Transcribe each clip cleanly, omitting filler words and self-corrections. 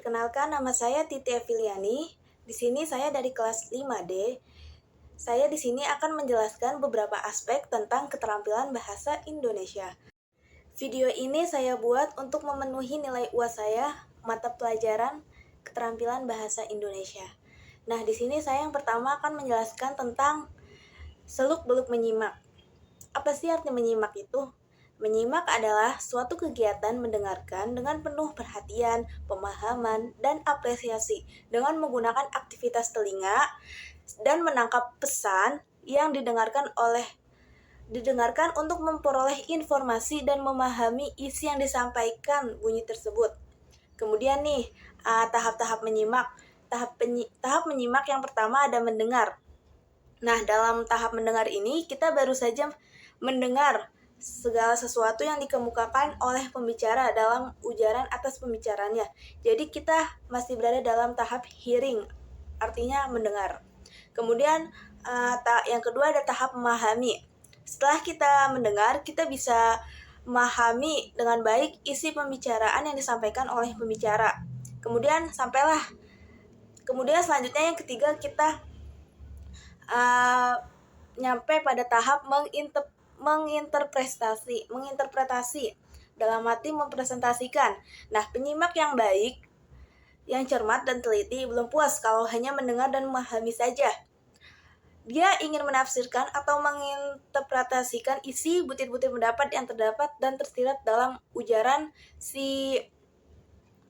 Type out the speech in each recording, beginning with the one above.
Perkenalkan, nama saya Titi Eviliani. Di sini saya dari kelas 5D. Saya di sini akan menjelaskan beberapa aspek tentang keterampilan bahasa Indonesia. Video ini saya buat untuk memenuhi nilai UAS saya, mata pelajaran keterampilan bahasa Indonesia. Nah, di sini saya yang pertama akan menjelaskan tentang seluk-beluk menyimak. Apa sih arti menyimak itu? Menyimak adalah suatu kegiatan mendengarkan dengan penuh perhatian, pemahaman, dan apresiasi dengan menggunakan aktivitas telinga dan menangkap pesan yang didengarkan untuk memperoleh informasi dan memahami isi yang disampaikan bunyi tersebut. Kemudian nih, tahap-tahap menyimak. Tahap menyimak yang pertama ada mendengar. Nah, dalam tahap mendengar ini kita baru saja mendengar segala sesuatu yang dikemukakan oleh pembicara dalam ujaran atas pembicaranya. Jadi kita masih berada dalam tahap hearing, artinya mendengar. Kemudian yang kedua ada tahap memahami. Setelah kita mendengar, kita bisa memahami dengan baik isi pembicaraan yang disampaikan oleh pembicara. Kemudian selanjutnya yang ketiga kita nyampe pada tahap menginterpretasi dalam arti mempresentasikan. Nah, penyimak yang baik, yang cermat dan teliti belum puas kalau hanya mendengar dan memahami saja. Dia ingin menafsirkan atau menginterpretasikan isi butir-butir pendapat yang terdapat dan tersirat dalam ujaran si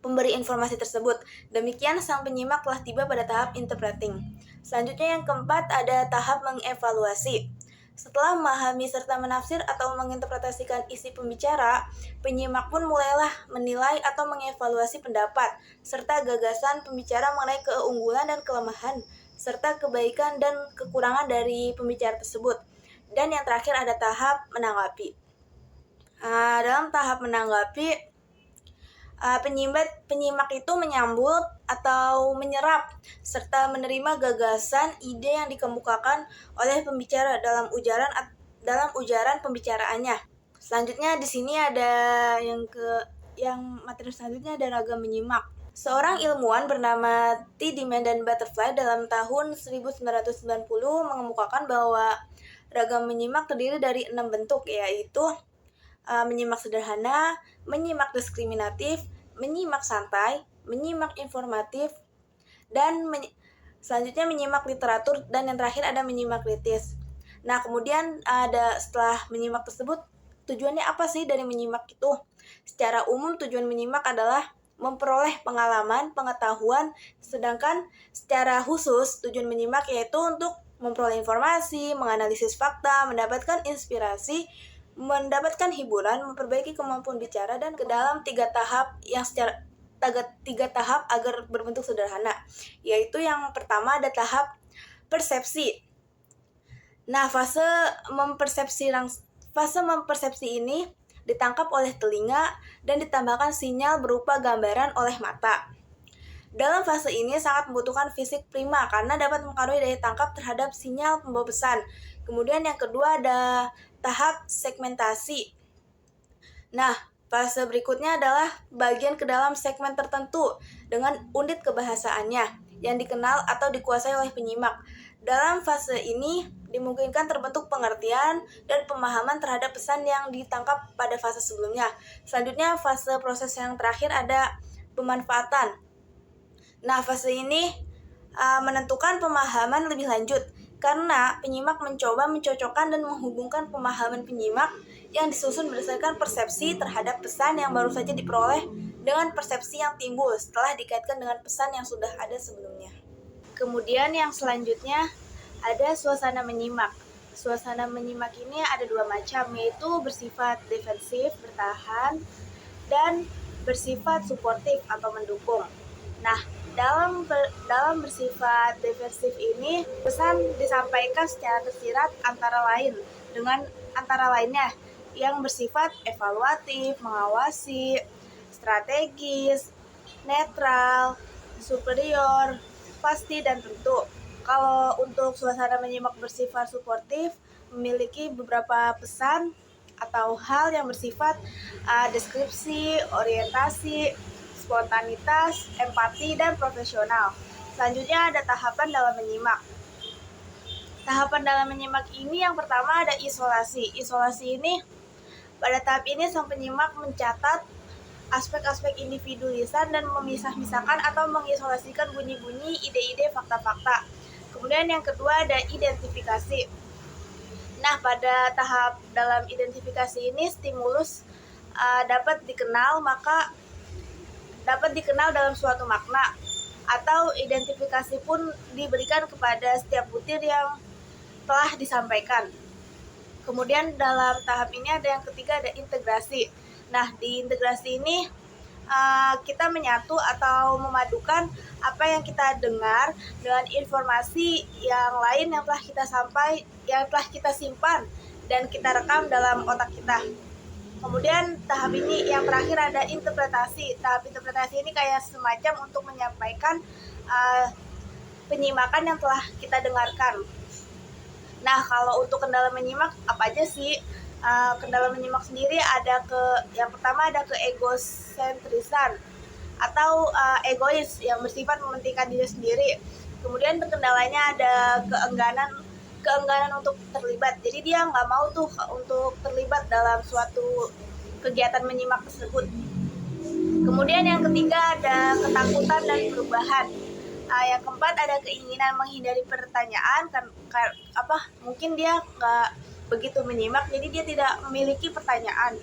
pemberi informasi tersebut. Demikian sang penyimak telah tiba pada tahap interpreting. Selanjutnya yang keempat ada tahap mengevaluasi. Setelah memahami serta menafsir atau menginterpretasikan isi pembicara, penyimak pun mulailah menilai atau mengevaluasi pendapat, serta gagasan pembicara mengenai keunggulan dan kelemahan, serta kebaikan dan kekurangan dari pembicara tersebut. Dan yang terakhir ada tahap menanggapi. Dalam tahap menanggapi, penyimak itu menyambut atau menyerap serta menerima gagasan ide yang dikemukakan oleh pembicara dalam ujaran pembicaraannya. Selanjutnya di sini ada materi selanjutnya ada ragam menyimak. Seorang ilmuwan bernama T. Demand Butterfly dalam tahun 1990 mengemukakan bahwa ragam menyimak terdiri dari 6 bentuk, yaitu menyimak sederhana, menyimak diskriminatif, menyimak santai, menyimak informatif, dan selanjutnya menyimak literatur, dan yang terakhir ada menyimak kritis. Nah, kemudian setelah menyimak tersebut, tujuannya apa sih dari menyimak itu? Secara umum tujuan menyimak adalah memperoleh pengalaman, pengetahuan, sedangkan secara khusus tujuan menyimak yaitu untuk memperoleh informasi, menganalisis fakta, mendapatkan inspirasi, mendapatkan hiburan, memperbaiki kemampuan bicara, dan ke dalam tiga tahap agar berbentuk sederhana, yaitu yang pertama ada tahap persepsi. Nah, fase mempersepsi ini ditangkap oleh telinga dan ditambahkan sinyal berupa gambaran oleh mata. Dalam fase ini sangat membutuhkan fisik prima karena dapat mempengaruhi daya tangkap terhadap sinyal pembawa pesan. Kemudian yang kedua ada tahap segmentasi. Nah, fase berikutnya adalah bagian ke dalam segmen tertentu dengan unit kebahasaannya yang dikenal atau dikuasai oleh penyimak. Dalam fase ini dimungkinkan terbentuk pengertian dan pemahaman terhadap pesan yang ditangkap pada fase sebelumnya. Selanjutnya fase proses yang terakhir ada pemanfaatan. Nah, fase ini menentukan pemahaman lebih lanjut karena penyimak mencoba mencocokkan dan menghubungkan pemahaman penyimak yang disusun berdasarkan persepsi terhadap pesan yang baru saja diperoleh dengan persepsi yang timbul setelah dikaitkan dengan pesan yang sudah ada sebelumnya. Kemudian yang selanjutnya ada suasana menyimak. Suasana menyimak ini ada dua macam, yaitu bersifat defensif, bertahan, dan bersifat suportif atau mendukung. Nah, dalam bersifat defensif ini, pesan disampaikan secara tersirat antara lainnya yang bersifat evaluatif, mengawasi, strategis, netral, superior, pasti, dan tentu. Kalau untuk suasana menyimak bersifat suportif, memiliki beberapa pesan atau hal yang bersifat deskripsi, orientasi, spontanitas, empati, dan profesional. Selanjutnya ada tahapan dalam menyimak. Tahapan dalam menyimak ini yang pertama ada isolasi. Isolasi ini, pada tahap ini sang penyimak mencatat aspek-aspek individu lisan dan memisah-misahkan atau mengisolasikan bunyi-bunyi, ide-ide, fakta-fakta. Kemudian yang kedua ada identifikasi. Nah, pada tahap dalam identifikasi ini stimulus dapat dikenal dalam suatu makna, atau identifikasi pun diberikan kepada setiap butir yang telah disampaikan. Kemudian dalam tahap ini ada yang ketiga, ada integrasi. Nah, di integrasi ini kita menyatu atau memadukan apa yang kita dengar dengan informasi yang lain yang telah kita simpan dan kita rekam dalam otak kita. Kemudian tahap ini yang terakhir ada interpretasi. Tahap interpretasi ini kayak semacam untuk menyampaikan penyimakan yang telah kita dengarkan. Nah, kalau untuk kendala menyimak apa aja sih? Kendala menyimak sendiri yang pertama ada keegosentrisan atau egois yang bersifat mementingkan diri sendiri. Kemudian kendalanya ada keengganan untuk terlibat. Jadi dia nggak mau tuh untuk terlibat dalam suatu kegiatan menyimak tersebut. Kemudian yang ketiga ada ketakutan dan perubahan. Yang keempat ada keinginan menghindari pertanyaan, mungkin dia nggak begitu menyimak, jadi dia tidak memiliki pertanyaan.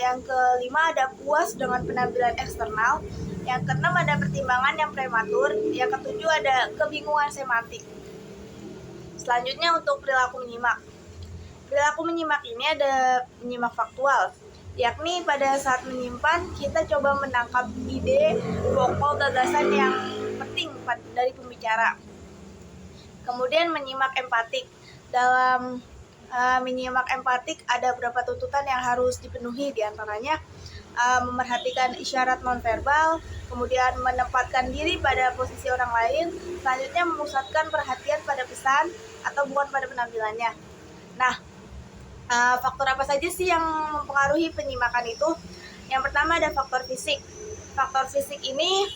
Yang kelima ada puas dengan penampilan eksternal. Yang keenam ada pertimbangan yang prematur. Yang ketujuh ada kebingungan semantik. Selanjutnya untuk perilaku menyimak. Perilaku menyimak ini ada menyimak faktual, yakni pada saat menyimpan kita coba menangkap ide, pokok, gagasan yang penting dari pembicara. Kemudian menyimak empatik. Dalam menyimak empatik ada beberapa tuntutan yang harus dipenuhi, diantaranya memerhatikan isyarat nonverbal, kemudian menempatkan diri pada posisi orang lain, selanjutnya memusatkan perhatian pada pesan atau bukan pada penampilannya. Nah, faktor apa saja sih yang mempengaruhi penyimakan itu? Yang pertama ada faktor fisik. Faktor fisik ini,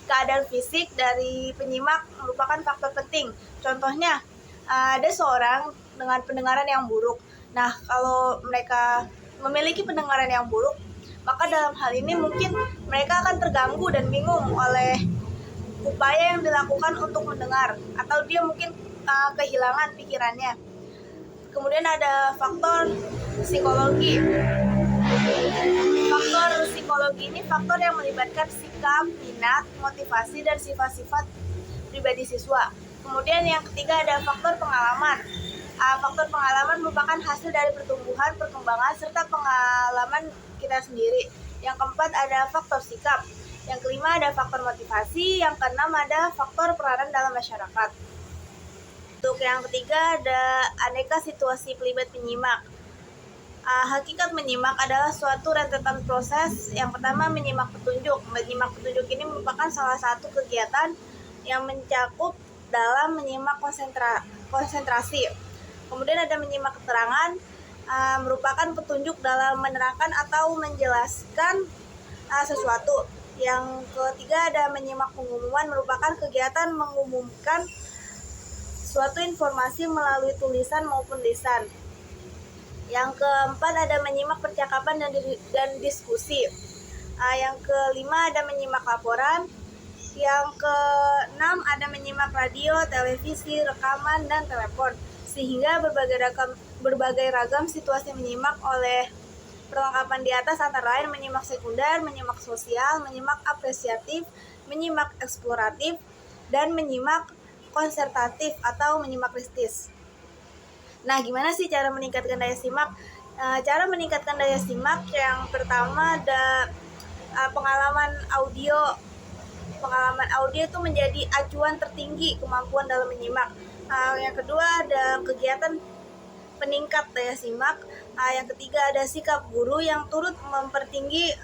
keadaan fisik dari penyimak merupakan faktor penting. Contohnya, ada seorang dengan pendengaran yang buruk. Nah, kalau mereka memiliki pendengaran yang buruk, maka dalam hal ini mungkin mereka akan terganggu dan bingung oleh upaya yang dilakukan untuk mendengar, atau dia mungkin kehilangan pikirannya. Kemudian ada faktor psikologi. Faktor psikologi ini faktor yang melibatkan sikap, minat, motivasi, dan sifat-sifat pribadi siswa. Kemudian yang ketiga ada faktor pengalaman. Faktor pengalaman merupakan hasil dari perkembangan, serta pengalaman kita sendiri. Yang keempat ada faktor sikap. Yang kelima ada faktor motivasi. Yang keenam ada faktor peranan dalam masyarakat. Untuk yang ketiga ada aneka situasi pelibat penyimak. Hakikat menyimak adalah suatu rentetan proses. Yang pertama menyimak petunjuk. Menyimak petunjuk ini merupakan salah satu kegiatan yang mencakup dalam menyimak konsentrasi. Kemudian ada menyimak keterangan, merupakan petunjuk dalam menerangkan atau menjelaskan sesuatu. Yang ketiga ada menyimak pengumuman, merupakan kegiatan mengumumkan suatu informasi melalui tulisan maupun lisan. Yang keempat ada menyimak percakapan dan diskusi. Yang kelima ada menyimak laporan. Yang keenam ada menyimak radio, televisi, rekaman, dan telepon. Sehingga berbagai ragam situasi menyimak oleh perlengkapan di atas antara lain menyimak sekunder, menyimak sosial, menyimak apresiatif, menyimak eksploratif, dan menyimak konsertatif atau menyimak kritis. Nah, gimana sih cara meningkatkan daya simak? Cara meningkatkan daya simak yang pertama ada pengalaman audio. Pengalaman audio itu menjadi acuan tertinggi kemampuan dalam menyimak. Yang kedua ada kegiatan peningkat daya simak. Yang ketiga ada sikap guru yang turut mempertinggi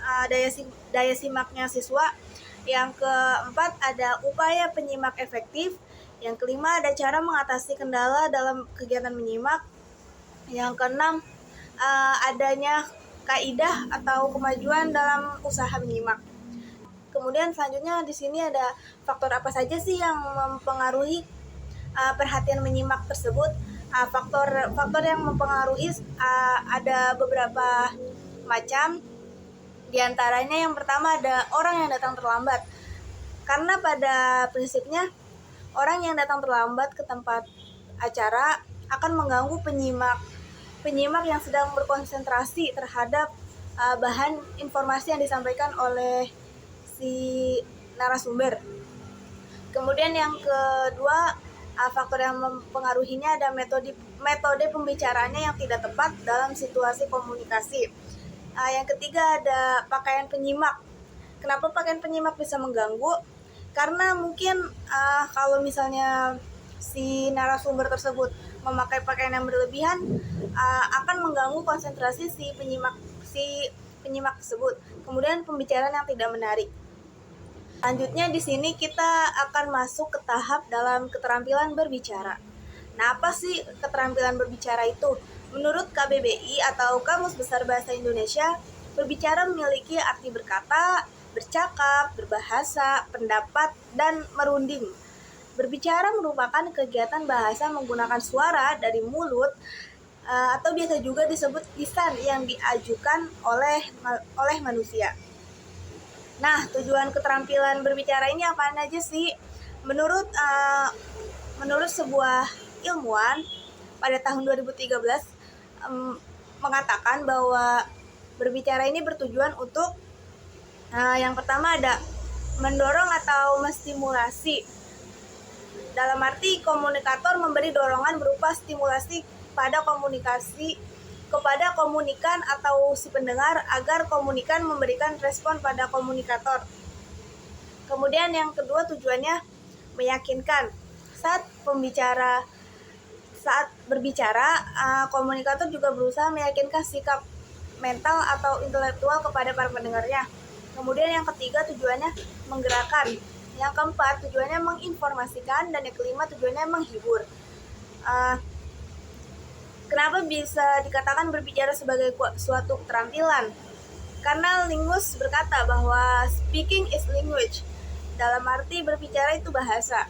daya simaknya siswa. Yang keempat ada upaya penyimak efektif. Yang kelima ada cara mengatasi kendala dalam kegiatan menyimak. Yang keenam adanya kaidah atau kemajuan dalam usaha menyimak. Kemudian selanjutnya di sini ada faktor apa saja sih yang mempengaruhi perhatian menyimak tersebut. Faktor yang mempengaruhi ada beberapa macam. Di antaranya yang pertama ada orang yang datang terlambat. Karena pada prinsipnya orang yang datang terlambat ke tempat acara akan mengganggu penyimak yang sedang berkonsentrasi terhadap bahan informasi yang disampaikan oleh si narasumber. Kemudian yang kedua, faktor yang mempengaruhinya ada metode pembicaraannya yang tidak tepat dalam situasi komunikasi. Yang ketiga ada pakaian penyimak. Kenapa pakaian penyimak bisa mengganggu? Karena mungkin kalau misalnya si narasumber tersebut memakai pakaian yang berlebihan, akan mengganggu konsentrasi si penyimak tersebut. Kemudian pembicaraan yang tidak menarik. Selanjutnya di sini kita akan masuk ke tahap dalam keterampilan berbicara. Nah, apa sih keterampilan berbicara itu? Menurut KBBI atau Kamus Besar Bahasa Indonesia, berbicara memiliki arti berkata, bercakap, berbahasa, pendapat, dan merunding. Berbicara merupakan kegiatan bahasa menggunakan suara dari mulut atau biasa juga disebut lisan yang diajukan oleh manusia. Nah, tujuan keterampilan berbicara ini apa aja sih? Menurut sebuah ilmuwan pada tahun 2013 mengatakan bahwa berbicara ini bertujuan untuk yang pertama ada mendorong atau menstimulasi. Dalam arti komunikator memberi dorongan berupa stimulasi kepada komunikan atau si pendengar agar komunikan memberikan respon pada komunikator. Kemudian yang kedua tujuannya meyakinkan. Saat berbicara, komunikator juga berusaha meyakinkan sikap mental atau intelektual kepada para pendengarnya. Kemudian yang ketiga tujuannya menggerakkan. Yang keempat tujuannya menginformasikan, dan yang kelima tujuannya menghibur. Kenapa bisa dikatakan berbicara sebagai suatu keterampilan? Karena linguis berkata bahwa speaking is language. Dalam arti berbicara itu bahasa.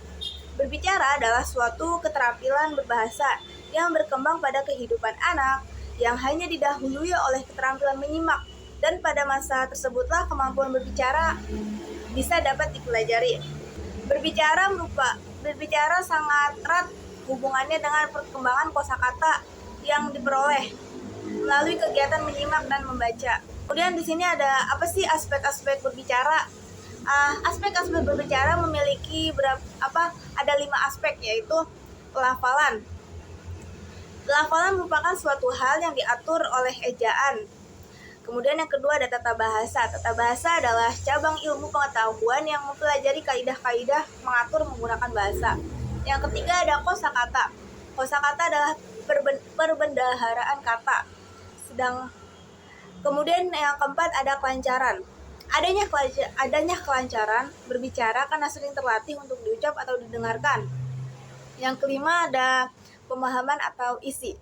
Berbicara adalah suatu keterampilan berbahasa yang berkembang pada kehidupan anak yang hanya didahului oleh keterampilan menyimak, dan pada masa tersebutlah kemampuan berbicara bisa dapat dipelajari. Berbicara sangat erat hubungannya dengan perkembangan kosakata yang diperoleh melalui kegiatan menyimak dan membaca. Kemudian di sini ada apa sih aspek-aspek berbicara? Aspek-aspek berbicara memiliki ada 5 aspek, yaitu pelafalan. Pelafalan merupakan suatu hal yang diatur oleh ejaan. Kemudian yang kedua ada tata bahasa. Tata bahasa adalah cabang ilmu pengetahuan yang mempelajari kaidah-kaidah mengatur menggunakan bahasa. Yang ketiga ada kosakata. Kosakata adalah perbendaharaan kata. Kemudian yang keempat ada kelancaran. Adanya kelancaran berbicara karena sering terlatih untuk diucap atau didengarkan. Yang kelima ada pemahaman atau isi.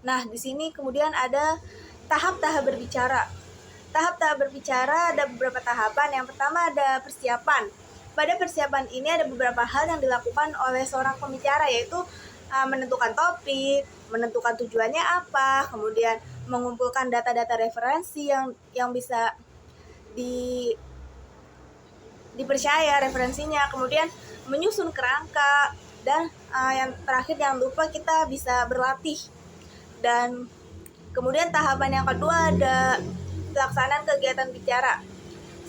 Nah, di sini kemudian ada tahap-tahap berbicara. Tahap-tahap berbicara ada beberapa tahapan. Yang pertama ada persiapan. Pada persiapan ini ada beberapa hal yang dilakukan oleh seorang pembicara, yaitu menentukan topik, menentukan tujuannya apa, kemudian mengumpulkan data-data referensi yang bisa dipercaya referensinya, kemudian menyusun kerangka, dan yang terakhir jangan lupa kita bisa berlatih. Dan kemudian tahapan yang kedua ada pelaksanaan kegiatan bicara.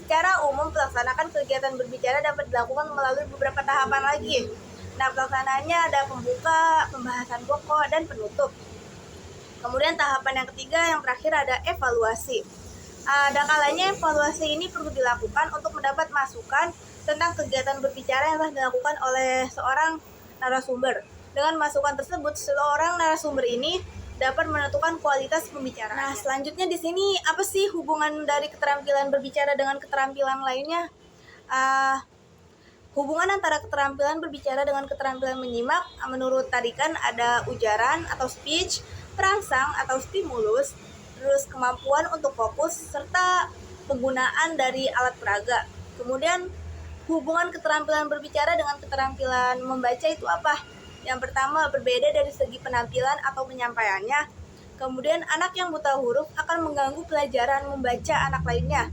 Secara umum pelaksanaan kegiatan berbicara dapat dilakukan melalui beberapa tahapan lagi. Nah, pelaksanaannya ada pembuka, pembahasan pokok, dan penutup. Kemudian tahapan yang ketiga, yang terakhir ada evaluasi. Ada kalanya evaluasi ini perlu dilakukan untuk mendapat masukan tentang kegiatan berbicara yang telah dilakukan oleh seorang narasumber. Dengan masukan tersebut, seorang narasumber ini dapat menentukan kualitas pembicaraan. Nah, selanjutnya di sini apa sih hubungan dari keterampilan berbicara dengan keterampilan lainnya? Hubungan antara keterampilan berbicara dengan keterampilan menyimak, menurut tadi kan ada ujaran atau speech, perangsang atau stimulus, terus kemampuan untuk fokus, serta penggunaan dari alat peraga. Kemudian hubungan keterampilan berbicara dengan keterampilan membaca itu apa? Yang pertama, berbeda dari segi penampilan atau penyampaiannya. Kemudian anak yang buta huruf akan mengganggu pelajaran membaca anak lainnya.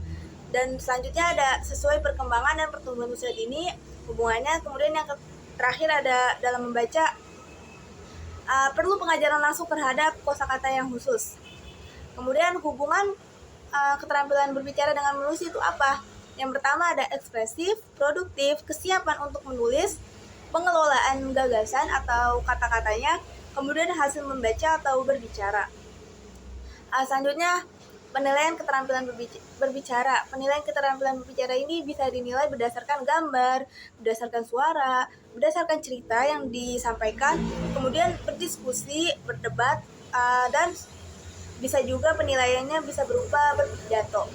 Dan selanjutnya ada sesuai perkembangan dan pertumbuhan usia dini hubungannya. Kemudian yang terakhir ada dalam membaca, perlu pengajaran langsung terhadap kosakata yang khusus. Kemudian hubungan keterampilan berbicara dengan menulis itu apa? Yang pertama ada ekspresif, produktif, kesiapan untuk menulis, pengelolaan gagasan atau kata-katanya, kemudian hasil membaca atau berbicara. Selanjutnya penilaian keterampilan berbicara. Penilaian keterampilan berbicara ini bisa dinilai berdasarkan gambar, berdasarkan suara, berdasarkan cerita yang disampaikan, kemudian berdiskusi, berdebat, dan bisa juga penilaiannya bisa berupa berpidato.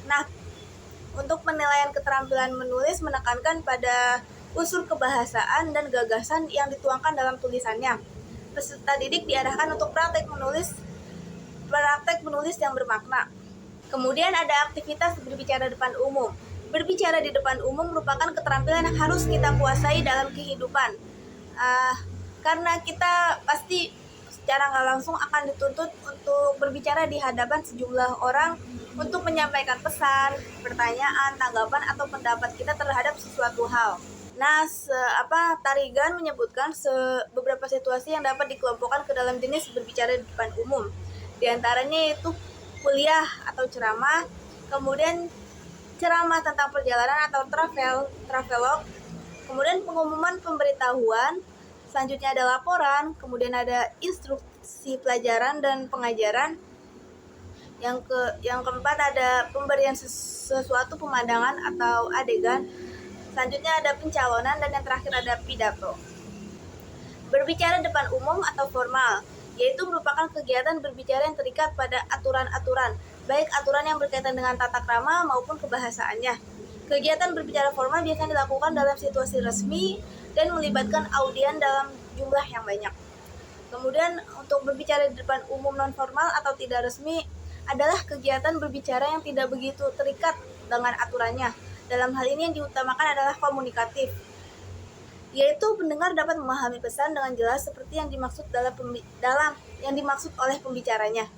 Nah, untuk penilaian keterampilan menulis menekankan pada unsur kebahasaan dan gagasan yang dituangkan dalam tulisannya. Peserta didik diarahkan untuk praktek menulis yang bermakna. Kemudian ada aktivitas berbicara depan umum. Berbicara di depan umum merupakan keterampilan yang harus kita kuasai dalam kehidupan. Karena kita pasti secara nggak langsung akan dituntut untuk berbicara di hadapan sejumlah orang untuk menyampaikan pesan, pertanyaan, tanggapan, atau pendapat kita terhadap sesuatu hal. Nah, Tarigan menyebutkan beberapa situasi yang dapat dikelompokkan ke dalam jenis berbicara di depan umum. Di antaranya itu kuliah atau ceramah, kemudian ceramah tentang perjalanan atau travelog, kemudian pengumuman pemberitahuan, selanjutnya ada laporan, kemudian ada instruksi pelajaran dan pengajaran. Yang keempat ada pemberian sesuatu pemandangan atau adegan. Selanjutnya ada pencalonan, dan yang terakhir ada pidato. Berbicara depan umum atau formal, yaitu merupakan kegiatan berbicara yang terikat pada aturan-aturan, baik aturan yang berkaitan dengan tata krama maupun kebahasaannya. Kegiatan berbicara formal biasanya dilakukan dalam situasi resmi dan melibatkan audien dalam jumlah yang banyak. Kemudian untuk berbicara di depan umum non-formal atau tidak resmi adalah kegiatan berbicara yang tidak begitu terikat dengan aturannya. Dalam hal ini yang diutamakan adalah komunikatif, yaitu pendengar dapat memahami pesan dengan jelas seperti yang dimaksud yang dimaksud oleh pembicaranya.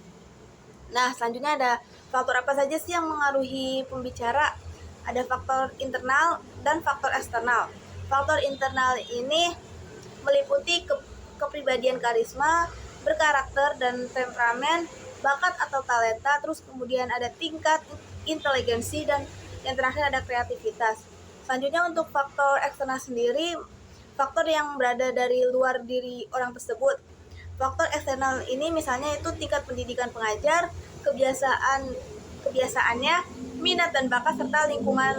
Nah, selanjutnya ada faktor apa saja sih yang mengaruhi pembicara? Ada faktor internal dan faktor eksternal. Faktor internal ini meliputi kepribadian, karisma, berkarakter dan temperamen, bakat atau talenta, terus kemudian ada tingkat inteligensi, dan yang terakhir ada kreativitas. Selanjutnya untuk faktor eksternal sendiri, faktor yang berada dari luar diri orang tersebut. Faktor eksternal ini misalnya itu tingkat pendidikan pengajar, kebiasaannya, minat dan bakat, serta lingkungan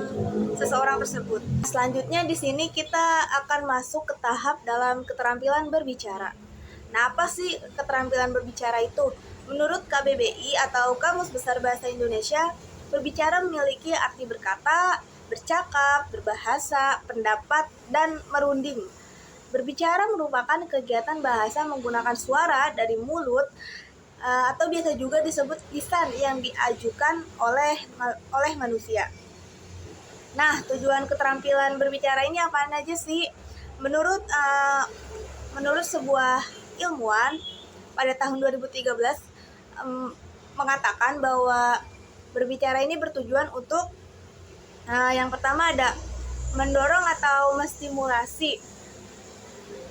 seseorang tersebut. Selanjutnya di sini kita akan masuk ke tahap dalam keterampilan berbicara. Nah, apa sih keterampilan berbicara itu? Menurut KBBI atau Kamus Besar Bahasa Indonesia, berbicara memiliki arti berkata, bercakap, berbahasa, pendapat, dan merunding. Berbicara merupakan kegiatan bahasa menggunakan suara dari mulut, atau biasa juga disebut lisan yang diajukan oleh manusia. Nah, tujuan keterampilan berbicara ini apa aja sih? Menurut sebuah ilmuwan pada tahun 2013 mengatakan bahwa berbicara ini bertujuan untuk yang pertama ada mendorong atau menstimulasi.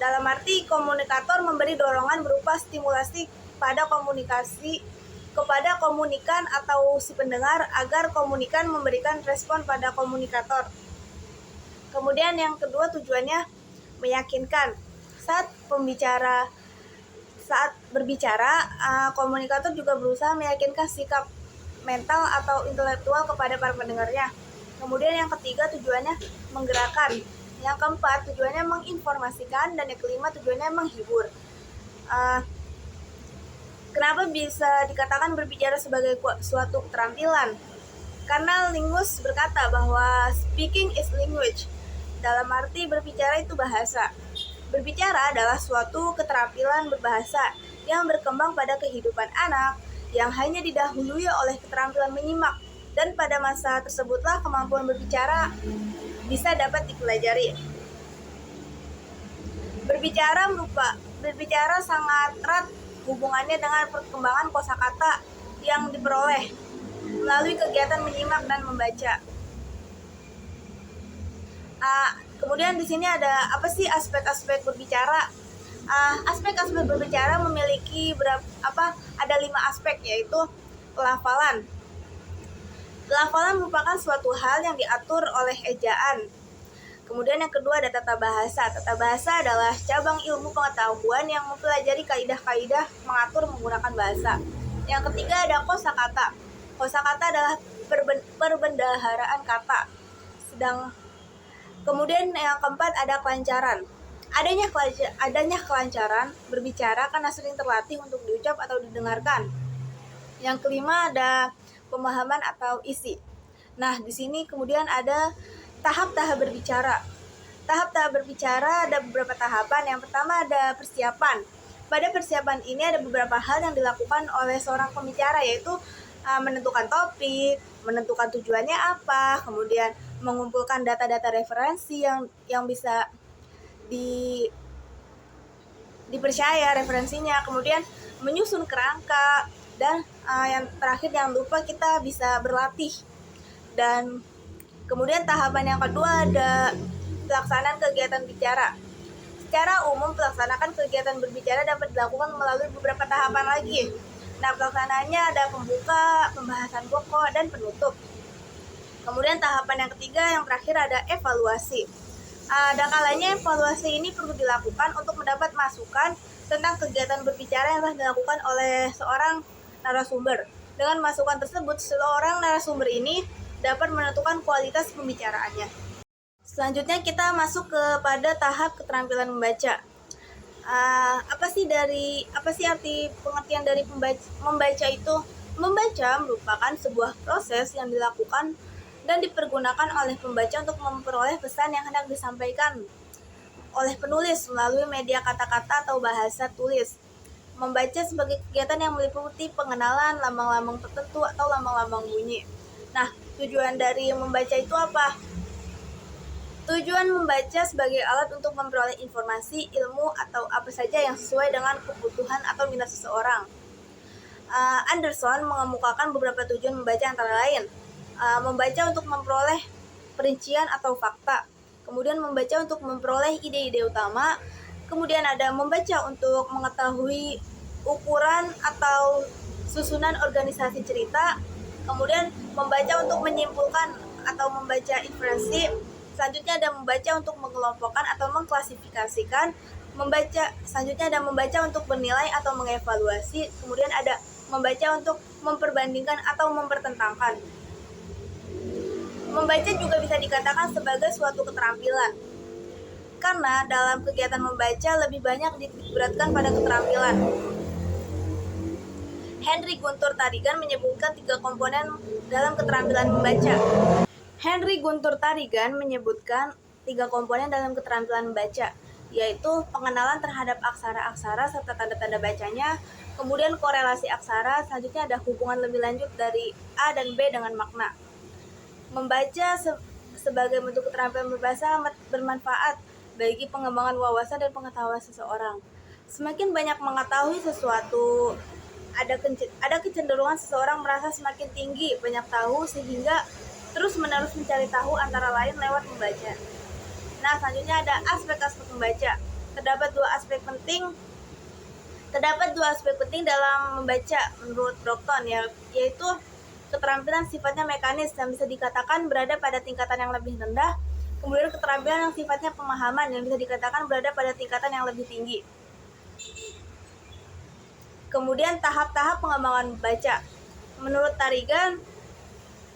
Dalam arti komunikator memberi dorongan berupa stimulasi kepada komunikan atau si pendengar agar komunikan memberikan respon pada komunikator. Kemudian yang kedua tujuannya meyakinkan. Saat berbicara, komunikator juga berusaha meyakinkan sikap mental atau intelektual kepada para pendengarnya. Kemudian yang ketiga tujuannya menggerakkan. Yang keempat tujuannya menginformasikan, dan yang kelima tujuannya menghibur. Kenapa bisa dikatakan berbicara sebagai suatu keterampilan? Karena linguis berkata bahwa speaking is language. Dalam arti berbicara itu bahasa. Berbicara adalah suatu keterampilan berbahasa yang berkembang pada kehidupan anak, yang hanya didahului oleh keterampilan menyimak, Dan pada masa tersebutlah kemampuan berbicara bisa dapat dipelajari. Berbicara sangat erat hubungannya dengan perkembangan kosakata yang diperoleh melalui kegiatan menyimak dan membaca. Kemudian di sini ada apa sih aspek-aspek berbicara? Aspek-aspek berbicara memiliki ada 5 aspek, yaitu pelafalan. Pelafalan merupakan suatu hal yang diatur oleh ejaan. Kemudian yang kedua ada tata bahasa. Tata bahasa adalah cabang ilmu pengetahuan yang mempelajari kaidah-kaidah mengatur menggunakan bahasa. Yang ketiga ada kosakata. Kosakata adalah perbendaharaan kata. Kemudian yang keempat ada kelancaran. Adanya kelancaran berbicara karena sering terlatih untuk diucap atau didengarkan. Yang kelima ada pemahaman atau isi. Nah, di sini kemudian ada tahap-tahap berbicara. Tahap-tahap berbicara ada beberapa tahapan. Yang pertama ada persiapan. Pada persiapan ini ada beberapa hal yang dilakukan oleh seorang pembicara, yaitu menentukan topik, menentukan tujuannya apa, kemudian mengumpulkan data-data referensi yang bisa dipercaya referensinya, kemudian menyusun kerangka, dan yang terakhir jangan lupa kita bisa berlatih. Dan kemudian tahapan yang kedua ada pelaksanaan kegiatan bicara. Secara umum pelaksanaan kegiatan berbicara dapat dilakukan melalui beberapa tahapan lagi. Nah, pelaksanaannya ada pembuka, pembahasan pokok, dan penutup. Kemudian tahapan yang ketiga yang terakhir ada evaluasi. Ada kalanya evaluasi ini perlu dilakukan untuk mendapat masukan tentang kegiatan berbicara yang telah dilakukan oleh seorang narasumber. Dengan masukan tersebut, seorang narasumber ini dapat menentukan kualitas pembicaraannya. Selanjutnya kita masuk kepada tahap keterampilan membaca. Apa sih arti pengertian dari membaca itu? Membaca merupakan sebuah proses yang dilakukan dan dipergunakan oleh pembaca untuk memperoleh pesan yang hendak disampaikan oleh penulis melalui media kata-kata atau bahasa tulis. Membaca sebagai kegiatan yang meliputi pengenalan lambang-lambang tertentu atau lambang-lambang bunyi. Nah, tujuan dari membaca itu apa? Tujuan membaca sebagai alat untuk memperoleh informasi, ilmu, atau apa saja yang sesuai dengan kebutuhan atau minat seseorang. Anderson mengemukakan beberapa tujuan membaca antara lain. Membaca untuk memperoleh perincian atau fakta. Kemudian membaca untuk memperoleh ide-ide utama. Kemudian ada membaca untuk mengetahui ukuran atau susunan organisasi cerita. Kemudian membaca untuk menyimpulkan atau membaca inferensi. Selanjutnya ada membaca untuk mengelompokkan atau mengklasifikasikan. Selanjutnya ada membaca untuk bernilai atau mengevaluasi. Kemudian ada membaca untuk memperbandingkan atau mempertentangkan. Membaca juga bisa dikatakan sebagai suatu keterampilan, karena dalam kegiatan membaca lebih banyak diberatkan pada keterampilan. Henry Guntur Tarigan menyebutkan 3 komponen dalam keterampilan membaca. Henry Guntur Tarigan menyebutkan 3 komponen dalam keterampilan membaca, yaitu pengenalan terhadap aksara-aksara serta tanda-tanda bacanya, kemudian korelasi aksara, selanjutnya ada hubungan lebih lanjut dari A dan B dengan makna. Membaca sebagai bentuk keterampilan berbahasa amat bermanfaat bagi pengembangan wawasan dan pengetahuan seseorang. Semakin banyak mengetahui sesuatu, ada kecenderungan seseorang merasa semakin tinggi banyak tahu sehingga terus-menerus mencari tahu antara lain lewat membaca. Nah, selanjutnya ada aspek-aspek membaca. Terdapat dua aspek penting dalam membaca menurut Brockton, yaitu keterampilan sifatnya mekanis yang bisa dikatakan berada pada tingkatan yang lebih rendah, kemudian keterampilan yang sifatnya pemahaman yang bisa dikatakan berada pada tingkatan yang lebih tinggi. Kemudian tahap-tahap pengembangan membaca. Menurut Tarigan,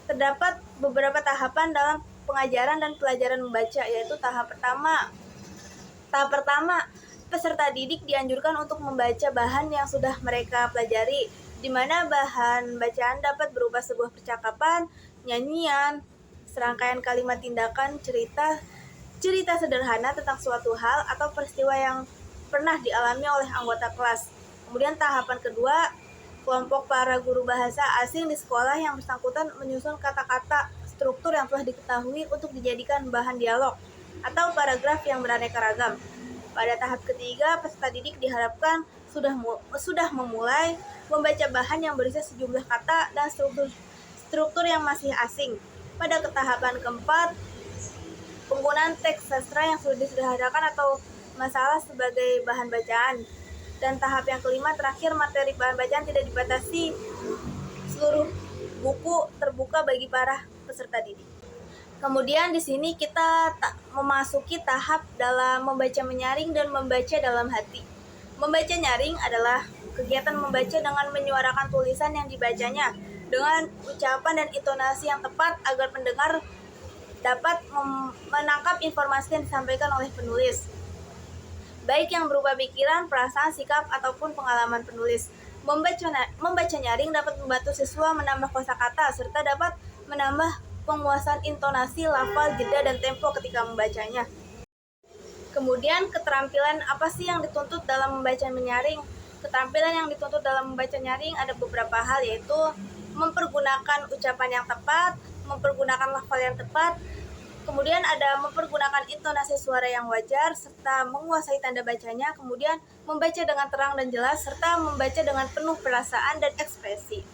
terdapat beberapa tahapan dalam pengajaran dan pelajaran membaca, yaitu tahap pertama, peserta didik dianjurkan untuk membaca bahan yang sudah mereka pelajari, di mana bahan bacaan dapat berupa sebuah percakapan, nyanyian, serangkaian kalimat tindakan, cerita sederhana tentang suatu hal atau peristiwa yang pernah dialami oleh anggota kelas. Kemudian tahapan kedua, kelompok para guru bahasa asing di sekolah yang bersangkutan menyusun kata-kata struktur yang telah diketahui untuk dijadikan bahan dialog atau paragraf yang beraneka ragam. Pada tahap ketiga, peserta didik diharapkan sudah memulai membaca bahan yang berisi sejumlah kata dan struktur yang masih asing. Pada tahapan keempat, penggunaan teks sastra yang sudah disederhanakan atau masalah sebagai bahan bacaan. Dan tahap yang kelima terakhir, materi bahan bacaan tidak dibatasi, seluruh buku terbuka bagi para peserta didik. Kemudian di sini kita memasuki tahap dalam membaca menyaring dan membaca dalam hati. Membaca nyaring adalah kegiatan membaca dengan menyuarakan tulisan yang dibacanya dengan ucapan dan intonasi yang tepat agar pendengar dapat menangkap informasi yang disampaikan oleh penulis, baik yang berupa pikiran, perasaan, sikap, ataupun pengalaman penulis. Membaca nyaring dapat membantu siswa menambah kosakata serta dapat menambah penguasaan intonasi, lafal, jeda, dan tempo ketika membacanya. Kemudian keterampilan apa sih yang dituntut dalam membaca menyaring? Keterampilan yang dituntut dalam membaca nyaring ada beberapa hal, yaitu mempergunakan ucapan yang tepat, mempergunakan lafal yang tepat, kemudian ada mempergunakan intonasi suara yang wajar, serta menguasai tanda bacanya, kemudian membaca dengan terang dan jelas, serta membaca dengan penuh perasaan dan ekspresi.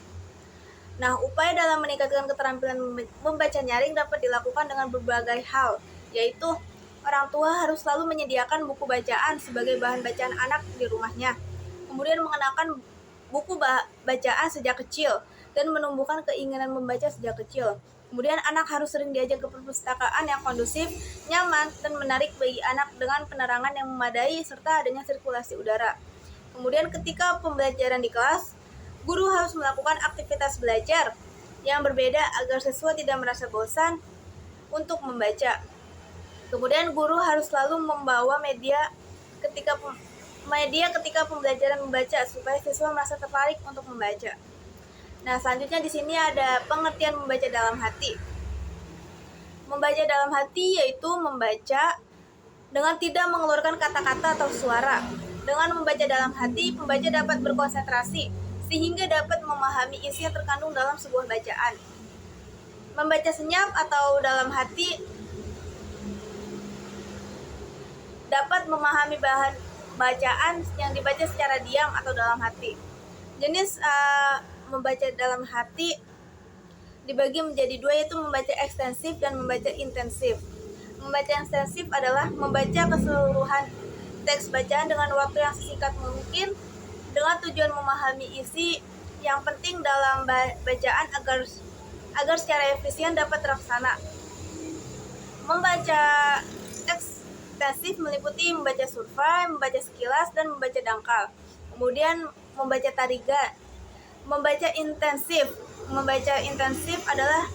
Nah, upaya dalam meningkatkan keterampilan membaca nyaring dapat dilakukan dengan berbagai hal, yaitu orang tua harus selalu menyediakan buku bacaan sebagai bahan bacaan anak di rumahnya, kemudian mengenakan buku bacaan sejak kecil, dan menumbuhkan keinginan membaca sejak kecil. Kemudian anak harus sering diajak ke perpustakaan yang kondusif, nyaman, dan menarik bagi anak dengan penerangan yang memadai serta adanya sirkulasi udara. Kemudian ketika pembelajaran di kelas, guru harus melakukan aktivitas belajar yang berbeda agar siswa tidak merasa bosan untuk membaca. Kemudian guru harus selalu membawa media ketika pembelajaran membaca supaya siswa merasa tertarik untuk membaca. Nah, selanjutnya di sini ada pengertian membaca dalam hati. Membaca dalam hati yaitu membaca dengan tidak mengeluarkan kata-kata atau suara. Dengan membaca dalam hati, pembaca dapat berkonsentrasi sehingga dapat memahami isi yang terkandung dalam sebuah bacaan. Membaca senyap atau dalam hati dapat memahami bahan bacaan yang dibaca secara diam atau dalam hati. Jenis membaca dalam hati dibagi menjadi dua, yaitu membaca ekstensif dan membaca intensif. Membaca ekstensif adalah membaca keseluruhan teks bacaan dengan waktu yang sesingkat mungkin dengan tujuan memahami isi yang penting dalam bacaan agar secara efisien dapat terlaksana. Membaca ekstensif meliputi membaca survei, membaca sekilas, dan membaca dangkal. Kemudian membaca tarigan. Membaca intensif adalah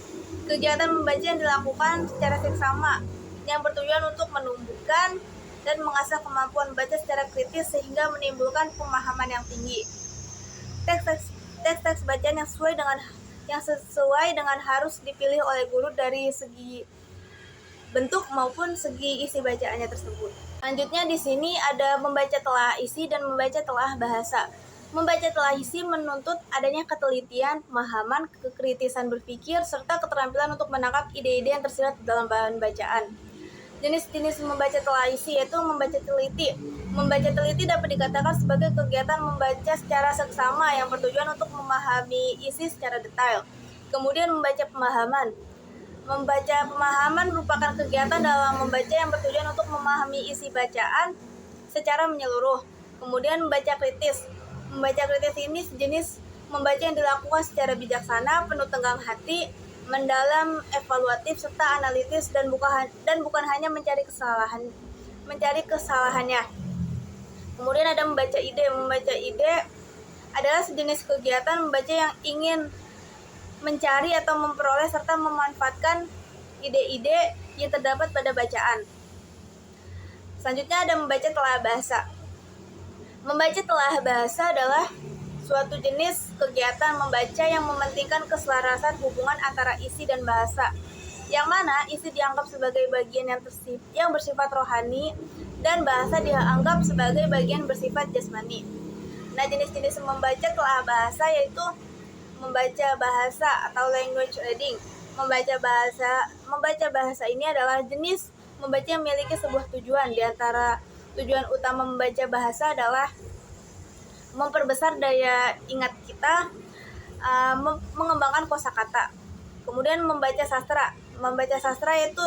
kegiatan membaca yang dilakukan secara seksama yang bertujuan untuk menumbuhkan dan mengasah kemampuan membaca secara kritis sehingga menimbulkan pemahaman yang tinggi. Teks bacaan yang sesuai dengan harus dipilih oleh guru dari segi bentuk maupun segi isi bacaannya tersebut. Selanjutnya di sini ada membaca telah isi dan membaca telah bahasa. Membaca telah isi menuntut adanya ketelitian, pemahaman, kekritisan berpikir, serta keterampilan untuk menangkap ide-ide yang tersirat dalam bahan bacaan. Jenis-jenis membaca telah isi yaitu membaca teliti. Membaca teliti dapat dikatakan sebagai kegiatan membaca secara seksama yang bertujuan untuk memahami isi secara detail. Kemudian membaca pemahaman. Membaca pemahaman merupakan kegiatan dalam membaca yang bertujuan untuk memahami isi bacaan secara menyeluruh. Kemudian membaca kritis. Membaca kritis ini sejenis membaca yang dilakukan secara bijaksana, penuh tenggang hati, mendalam, evaluatif, serta analitis dan bukan hanya mencari kesalahannya. Kemudian ada membaca ide. Membaca ide adalah sejenis kegiatan membaca yang ingin mencari atau memperoleh serta memanfaatkan ide-ide yang terdapat pada bacaan. Selanjutnya ada membaca telah bahasa. Membaca telah bahasa adalah suatu jenis kegiatan membaca yang mementingkan keselarasan hubungan antara isi dan bahasa, yang mana isi dianggap sebagai bagian yang bersifat rohani dan bahasa dianggap sebagai bagian bersifat jasmani. Nah, jenis-jenis membaca telah bahasa yaitu membaca bahasa atau language reading. Membaca bahasa ini adalah jenis membaca yang memiliki sebuah tujuan. Di antara tujuan utama membaca bahasa adalah memperbesar daya ingat kita, mengembangkan kosakata. Kemudian membaca sastra. Membaca sastra yaitu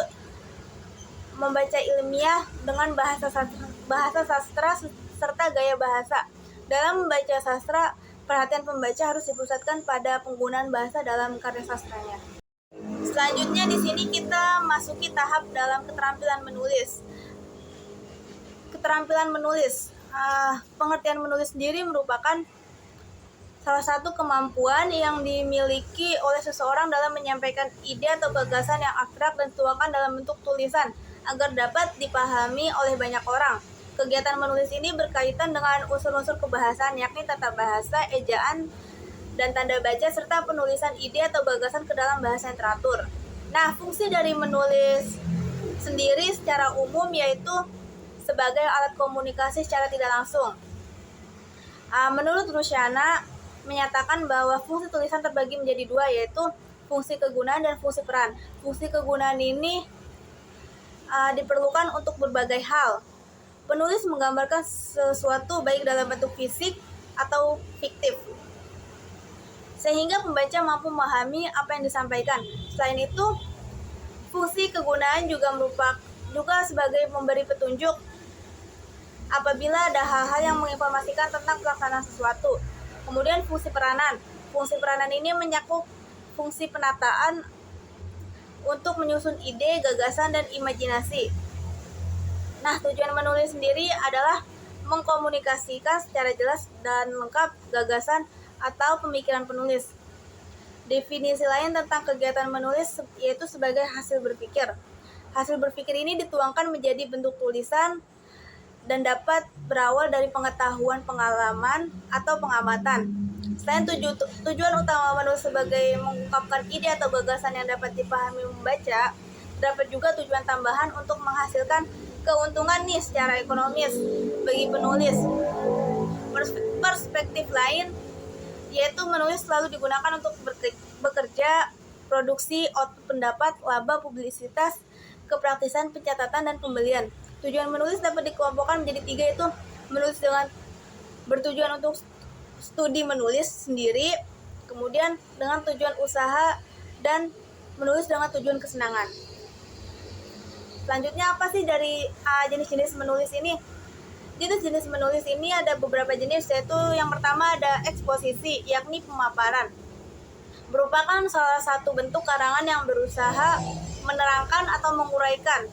membaca ilmiah dengan bahasa sastra serta gaya bahasa. Dalam membaca sastra, perhatian pembaca harus dipusatkan pada penggunaan bahasa dalam karya sastranya. Selanjutnya di sini kita masuki tahap dalam keterampilan menulis. Keterampilan menulis, pengertian menulis sendiri merupakan salah satu kemampuan yang dimiliki oleh seseorang dalam menyampaikan ide atau gagasan yang abstrak dan dituangkan dalam bentuk tulisan agar dapat dipahami oleh banyak orang. Kegiatan menulis ini berkaitan dengan unsur-unsur kebahasaan, yakni tata bahasa, ejaan, dan tanda baca, serta penulisan ide atau gagasan ke dalam bahasa yang teratur. Nah, fungsi dari menulis sendiri secara umum yaitu sebagai alat komunikasi secara tidak langsung. Menurut Rusyana, menyatakan bahwa fungsi tulisan terbagi menjadi dua, yaitu fungsi kegunaan dan fungsi peran. Fungsi kegunaan ini diperlukan untuk berbagai hal. Penulis menggambarkan sesuatu baik dalam bentuk fisik atau fiktif, sehingga pembaca mampu memahami apa yang disampaikan. Selain itu, fungsi kegunaan juga sebagai memberi petunjuk apabila ada hal-hal yang menginformasikan tentang pelaksanaan sesuatu. Kemudian fungsi peranan. Fungsi peranan ini mencakup fungsi penataan untuk menyusun ide, gagasan, dan imajinasi. Nah, tujuan menulis sendiri adalah mengkomunikasikan secara jelas dan lengkap gagasan atau pemikiran penulis. Definisi lain tentang kegiatan menulis yaitu sebagai hasil berpikir. Hasil berpikir ini dituangkan menjadi bentuk tulisan dan dapat berawal dari pengetahuan, pengalaman, atau pengamatan. Selain tujuan utama menulis sebagai mengungkapkan ide atau gagasan yang dapat dipahami membaca, terdapat juga tujuan tambahan untuk menghasilkan keuntungan nih secara ekonomis bagi penulis. Perspektif lain yaitu menulis selalu digunakan untuk bekerja, produksi, output pendapat, laba, publisitas, kepraktisan, pencatatan, dan pembelian. Tujuan menulis dapat dikelompokkan menjadi 3, yaitu menulis dengan bertujuan untuk studi menulis sendiri, kemudian dengan tujuan usaha, dan menulis dengan tujuan kesenangan. Selanjutnya apa sih dari jenis-jenis menulis ini? Jenis-jenis menulis ini ada beberapa jenis, yaitu yang pertama ada eksposisi, yakni pemaparan. Merupakan salah satu bentuk karangan yang berusaha menerangkan atau menguraikan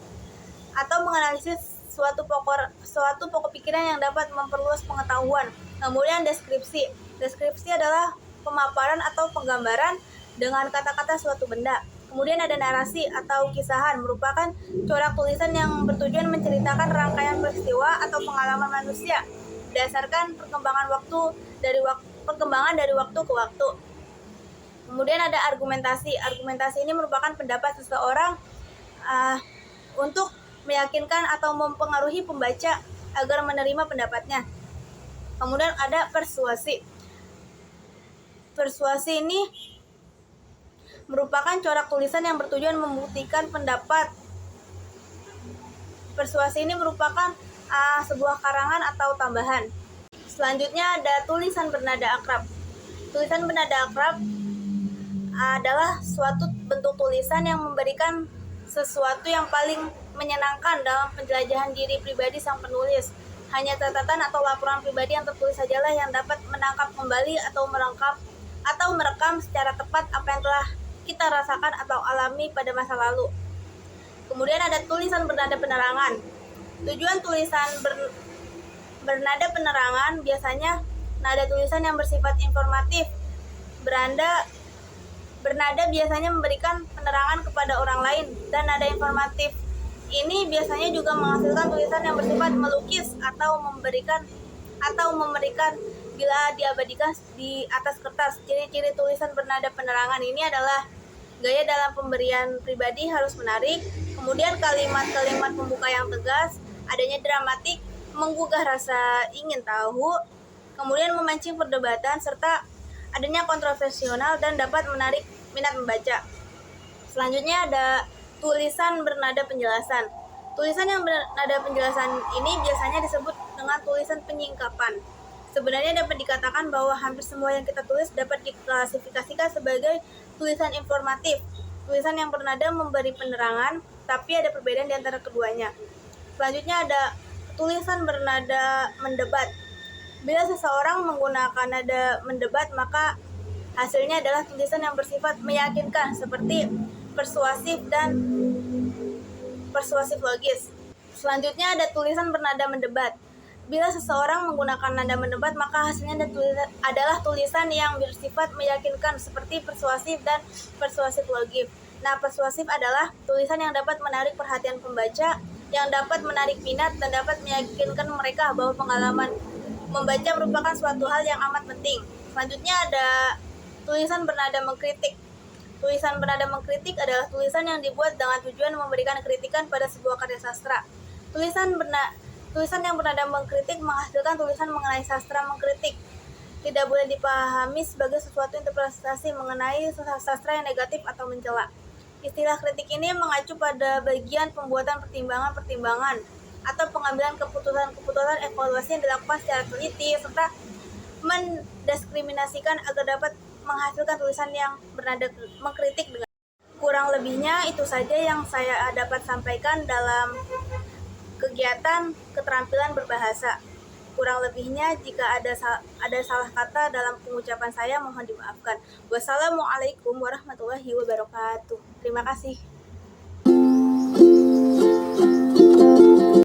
atau menganalisis suatu pokok pikiran yang dapat memperluas pengetahuan. Kemudian deskripsi. Deskripsi adalah pemaparan atau penggambaran dengan kata-kata suatu benda. Kemudian ada narasi atau kisahan, merupakan corak tulisan yang bertujuan menceritakan rangkaian peristiwa atau pengalaman manusia berdasarkan perkembangan dari waktu ke waktu. Kemudian ada argumentasi. Argumentasi ini merupakan pendapat seseorang untuk meyakinkan atau mempengaruhi pembaca agar menerima pendapatnya. Kemudian ada persuasi. Persuasi ini merupakan corak tulisan yang bertujuan membuktikan pendapat. Persuasi ini merupakan sebuah karangan atau tambahan. Selanjutnya ada tulisan bernada akrab. Tulisan bernada akrab adalah suatu bentuk tulisan yang memberikan sesuatu yang paling menyenangkan dalam penjelajahan diri pribadi sang penulis. Hanya catatan atau laporan pribadi yang tertulis sajalah yang dapat menangkap kembali atau merekam secara tepat apa yang telah kita rasakan atau alami pada masa lalu. Kemudian ada tulisan bernada penerangan. Tujuan tulisan bernada penerangan biasanya nada tulisan yang bersifat informatif. Bernada biasanya memberikan penerangan kepada orang lain, dan nada informatif ini biasanya juga menghasilkan tulisan yang bersifat melukis atau memberikan bila diabadikan di atas kertas. Ciri-ciri tulisan bernada penerangan ini adalah gaya dalam pemberian pribadi harus menarik, kemudian kalimat-kalimat pembuka yang tegas, adanya dramatik, menggugah rasa ingin tahu, kemudian memancing perdebatan, serta adanya kontroversial dan dapat menarik minat membaca. Selanjutnya ada tulisan bernada penjelasan. Tulisan yang bernada penjelasan ini biasanya disebut dengan tulisan penyingkapan. Sebenarnya dapat dikatakan bahwa hampir semua yang kita tulis dapat diklasifikasikan sebagai tulisan informatif. Tulisan yang bernada memberi penerangan, tapi ada perbedaan di antara keduanya. Selanjutnya ada tulisan bernada mendebat. Bila seseorang menggunakan nada mendebat, maka hasilnya adalah tulisan yang bersifat meyakinkan, seperti persuasif dan persuasif logis. Selanjutnya ada tulisan bernada mendebat. Bila seseorang menggunakan nada mendebat, maka hasilnya adalah tulisan yang bersifat meyakinkan, seperti persuasif dan persuasif logis. Nah, persuasif adalah tulisan yang dapat menarik perhatian pembaca, yang dapat menarik minat dan dapat meyakinkan mereka bahwa pengalaman membaca merupakan suatu hal yang amat penting. Selanjutnya ada tulisan bernada mengkritik. Tulisan bernada mengkritik adalah tulisan yang dibuat dengan tujuan memberikan kritikan pada sebuah karya sastra. Tulisan yang bernada mengkritik menghasilkan tulisan mengenai sastra mengkritik. Tidak boleh dipahami sebagai sesuatu interpretasi mengenai sastra yang negatif atau mencela. Istilah kritik ini mengacu pada bagian pembuatan pertimbangan-pertimbangan atau pengambilan keputusan evaluasi yang dilakukan secara teliti, serta mendiskriminasikan agar dapat menghasilkan tulisan yang bernada mengkritik. Kurang lebihnya itu saja yang saya dapat sampaikan dalam kegiatan keterampilan berbahasa. Kurang lebihnya jika ada salah kata dalam pengucapan saya, mohon dimaafkan. Wassalamualaikum warahmatullahi wabarakatuh. Terima kasih.